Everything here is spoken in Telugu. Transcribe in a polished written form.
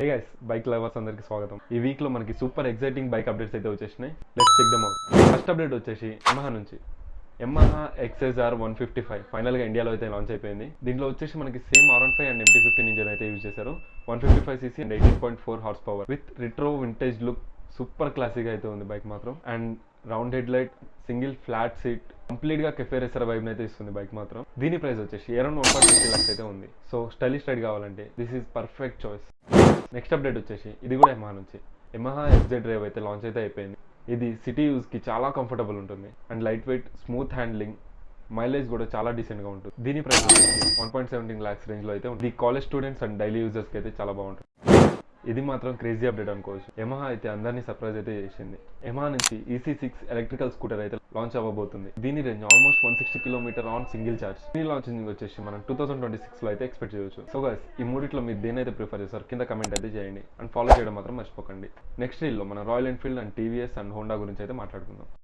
హే గైస్, బైక్ లవర్స్ అందరికి స్వాగతం. ఈ వీక్ లో మనకి సూపర్ ఎక్సైటింగ్ బైక్ అప్డేట్స్ అయితే వచ్చేసినాయి. Let's check them out. First update వచ్చేసి యమహా నుంచి యమహా XSR 155 ఫైనల్ గా ఇండియాలో అయితే లాంచ్ అయిపోయింది. దీంట్లో వచ్చేసి మనకి same R15 and MT15 engine అయితే యూజ్ చేశారు. 155cc and 18.4 horse power with retro vintage look. Super classic అయితే ఉంది బైక్ మాత్రం. And round head light, single flat seat, complete గా కెఫే రేసర్ వైబ్ అయితే ఇస్తుంది బైక్ మాత్రం. దీని ప్రైస్ వచ్చేసి అరౌండ్ 1.50 lakhs అయితే ఉంది. సో స్టైలిష్ రైడ్ కావాలంటే this is perfect choice. Next update వచ్చేసి ఇది కూడా యమహా నుంచి యమహా XZ డ్రైవ్ అయితే లాంచ్ అయితే అయిపోయింది. ఇది సిటీ యూజ్ కి చాలా కంఫర్టబుల్ ఉంటుంది and light weight, smooth handling, mileage కూడా చాలా డీసెంట్ గా ఉంటుంది. దీని ప్రైస్ వచ్చేసి 1.17 lakhs రేంజ్ లో అయితే ఉంది. ఇది college students and daily users కి అయితే చాలా బాగుంటుంది. ఇది మాత్రం క్రేజీ అప్డేట్ అనుకోవచ్చు. యమహా అయితే అందరినీ సర్ప్రైజ్ అయితే చేసింది. యమహా నుంచి EC6 ఎలక్ట్రికల్ స్కూటర్ అయితే లాంచ్ అవ్వబోతుంది. దీని range almost 160 kilometer on single charge. దీని లాంచింగ్ వచ్చేసి మనం 2026 లో అయితే ఎక్స్పెక్ట్ చేయొచ్చు. సో గైస్, ఈ మూడిట్లో మీరు దేనైతే ప్రిఫర్ చేస్తారు కింద కమెంట్ అయితే చేయండి అండ్ ఫాలో చేయడం మాత్రం మర్చిపోకండి. నెక్స్ట్ రీల్ లో మనం royal Enfield and TVS and Honda గురించి అయితే మాట్లాడుకుందాం.